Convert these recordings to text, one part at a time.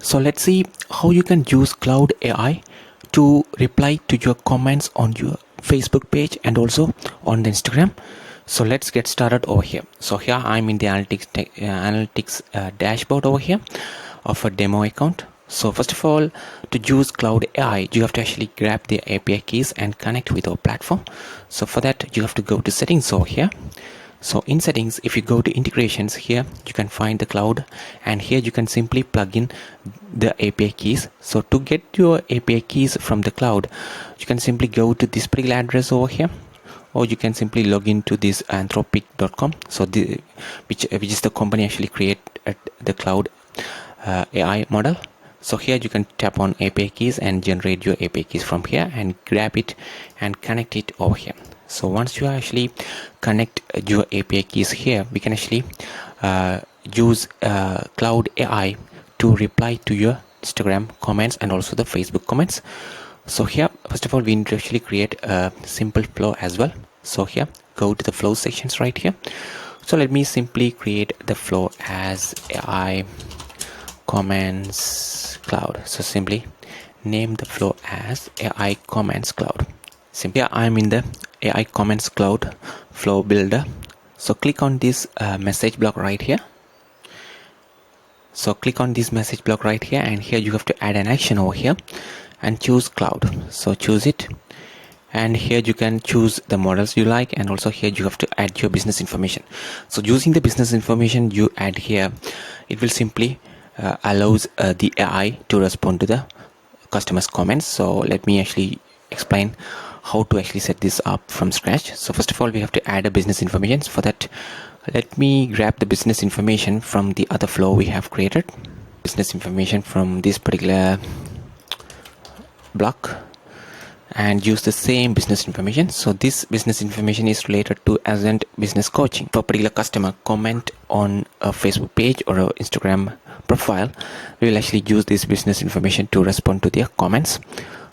So let's see how you can use Claude AI to reply to your comments on your Facebook page and also on the Instagram. So let's get started over here. So here I'm in the analytics dashboard over here of a demo account. So first of all, to use Claude AI, you have to actually grab the API keys and connect with our platform. So for that, you have to go to settings over here. So in settings, if you go to integrations here, you can find the cloud, and here you can simply plug in the API keys. So to get your API keys from the cloud, you can simply go to this particular address over here, or you can simply log into this anthropic.com. So which is the company actually create the cloud AI model. So here you can tap on API keys and generate your API keys from here and grab it and connect it over here. So once you actually connect your API keys here, we can actually use Claude AI to reply to your Instagram comments and also the Facebook comments. So here, first of all, we need to actually create a simple flow as well. So here, go to the flow sections right here. So let me simply create the flow as AI comments cloud. So simply name the flow as AI comments cloud. Simply I'm in the AI comments cloud flow builder. So click on this message block right here. So click on this message block right here, and here you have to add an action over here and choose cloud. So choose it, and here you can choose the models you like, and also here you have to add your business information. So using the business information you add here, it will simply allows the AI to respond to the customer's comments. So let me actually explain how to actually set this up from scratch. So first of all, we have to add a business information. For that, let me grab the business information from the other flow we have created. Business information from this particular block and use the same business information. So this business information is related to Ascent business coaching. For a particular customer comment on a Facebook page or an Instagram profile, we will actually use this business information to respond to their comments.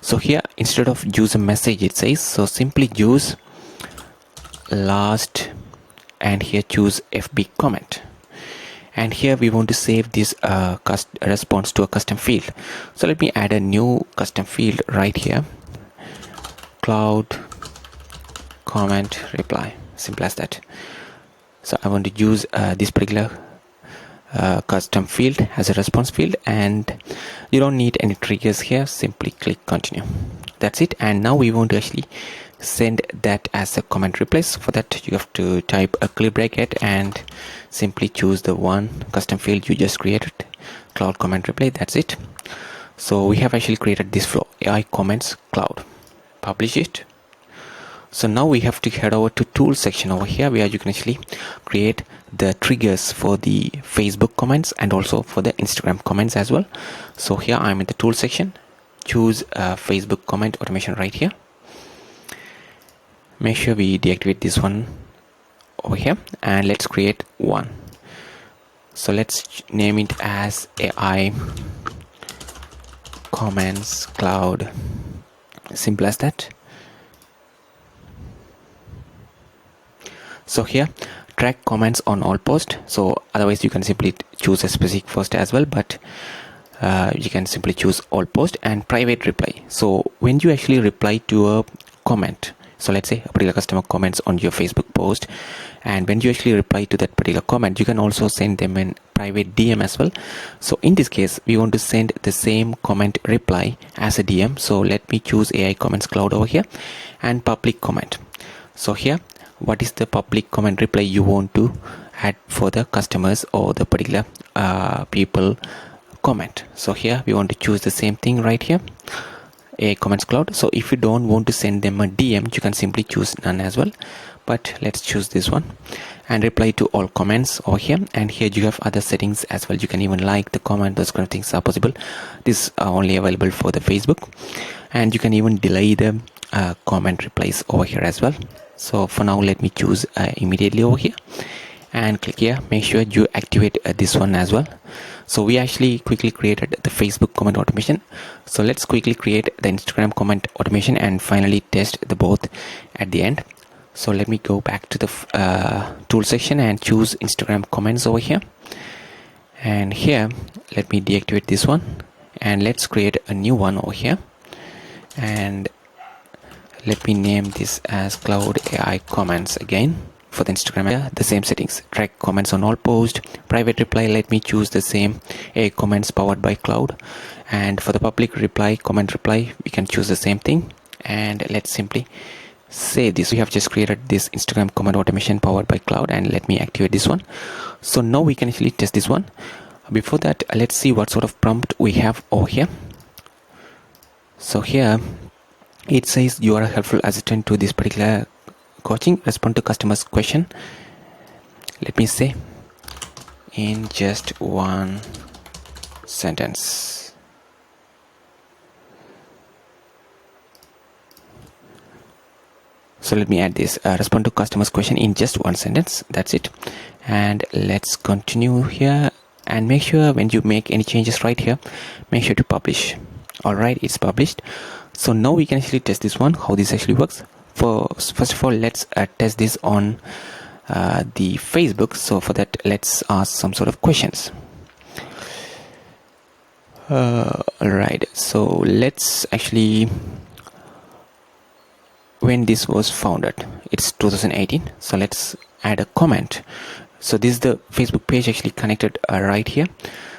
So here, instead of use a message, it says, so simply use last, and here choose FB comment. And here we want to save this response to a custom field. So let me add a new custom field right here. Cloud comment reply, simple as that. So I want to use this particular custom field as a response field, and you don't need any triggers here. Simply click continue. That's it. And now we want to actually send that as a comment reply. So for that, you have to type a curly bracket and simply choose the one custom field you just created, cloud comment reply. That's it. So we have actually created this flow, AI comments cloud. Publish it. So now we have to head over to tools section over here, where you can actually create the triggers for the Facebook comments and also for the Instagram comments as well. So here I'm in the tools section. Choose Facebook comment automation right here. Make sure we deactivate this one over here, and let's create one. So let's name it as AI comments cloud. Simple as that. So here, track comments on all posts. So otherwise you can simply choose a specific post as well, but you can simply choose all posts and private reply. So when you actually reply to a comment, so let's say a particular customer comments on your Facebook post, and when you actually reply to that particular comment, you can also send them in private DM as well. So in this case, we want to send the same comment reply as a DM. So let me choose AI comments cloud over here and public comment. So here, what is the public comment reply you want to add for the customers or the particular people comment? So here we want to choose the same thing right here, AI comments cloud. So if you don't want to send them a DM, you can simply choose none as well, but let's choose this one and reply to all comments over here. And here you have other settings as well. You can even like the comment. Those kind of things are possible. This are only available for the Facebook, and you can even delay the comment replies over here as well. So for now, let me choose immediately over here and click here. Make sure you activate this one as well. So we actually quickly created the Facebook comment automation. So let's quickly create the Instagram comment automation and finally test the both at the end. So let me go back to the tool section and choose Instagram comments over here. And here let me deactivate this one, and let's create a new one over here, and let me name this as Claude AI comments again. For the Instagram, the same settings: track comments on all posts, private reply, let me choose the same AI comments powered by Claude. And for the public reply, comment reply, we can choose the same thing. And let's simply save this. We have just created this Instagram comment automation powered by Claude, and let me activate this one. So now we can actually test this one. Before that, let's see what sort of prompt we have over here. So here it says you are a helpful assistant to this particular coaching, respond to customers question. Let me say in just one sentence. So let me add this, respond to customers question in just one sentence. That's it. And let's continue here, and make sure when you make any changes right here, make sure to publish. All right, it's published. So now we can actually test this one, how this actually works. First of all, let's test this on the Facebook. So for that, let's ask some sort of questions. All right, so let's actually, when this was founded, it's 2018. So let's add a comment. So this is the Facebook page actually connected right here.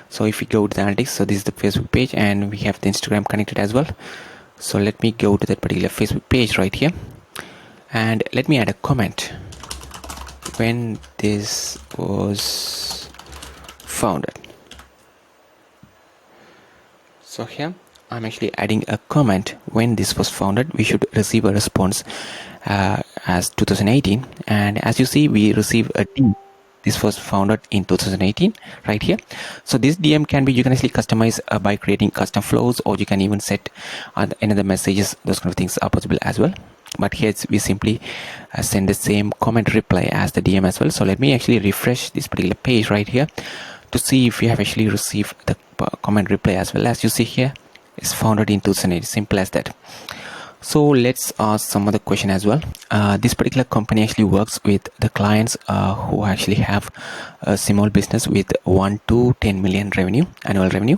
So if we go to the analytics, so this is the Facebook page, and we have the Instagram connected as well. So let me go to that particular Facebook page right here, and let me add a comment when this was founded. So here I'm actually adding a comment when this was founded. We should receive a response as 2018, and as you see, we receive a DM. This was founded in 2018 right here. So this DM can be, you can actually customize by creating custom flows, or you can even set another messages. Those kind of things are possible as well. But here we simply send the same comment reply as the DM as well. So let me actually refresh this particular page right here to see if we have actually received the comment reply as well. As you see here, it's founded in 2008. Simple as that. So let's ask some other question as well. This particular company actually works with the clients who actually have a small business with 1 to 10 million revenue, annual revenue.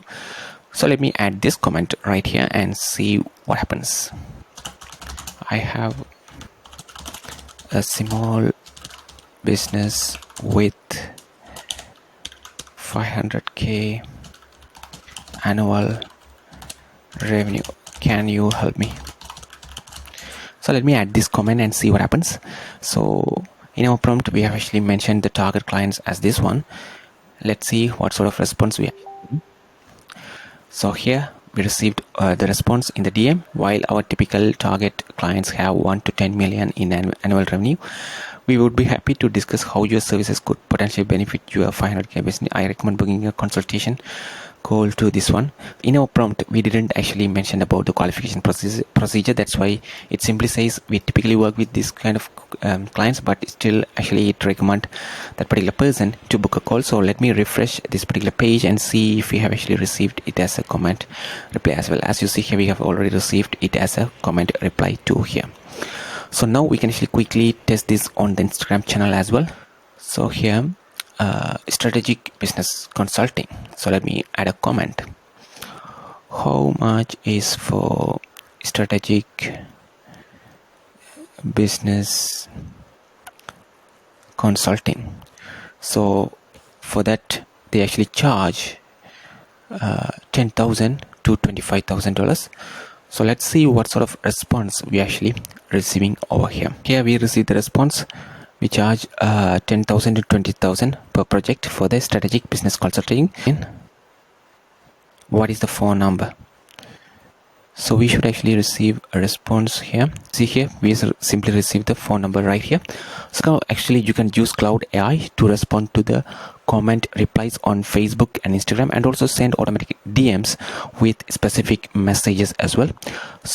So let me add this comment right here and see what happens. I have a small business with 500k annual revenue. Can you help me? So let me add this comment and see what happens. So in our prompt, we have actually mentioned the target clients as this one. Let's see what sort of response we have. So here we received the response in the DM. While our typical target clients have 1 to 10 million in annual revenue, we would be happy to discuss how your services could potentially benefit your 500k business. I recommend booking a consultation call to this one. In our prompt, we didn't actually mention about the qualification procedure. That's why it simply says we typically work with this kind of clients, but still actually it recommend that particular person to book a call. So let me refresh this particular page and see if we have actually received it as a comment reply as well. As you see here, we have already received it as a comment reply to here. So now we can actually quickly test this on the Instagram channel as well. So here, strategic business consulting. So let me add a comment. How much is for strategic business consulting? So for that, they actually charge $10,000 to $25,000. So let's see what sort of response we actually receiving over here. Here we receive the response. We charge 10,000 to 20,000 per project for the strategic business consulting. What is the phone number? So we should actually receive a response here. See here, we simply receive the phone number right here. So now actually you can use Claude AI to respond to the comment replies on Facebook and Instagram, and also send automatic DMs with specific messages as well.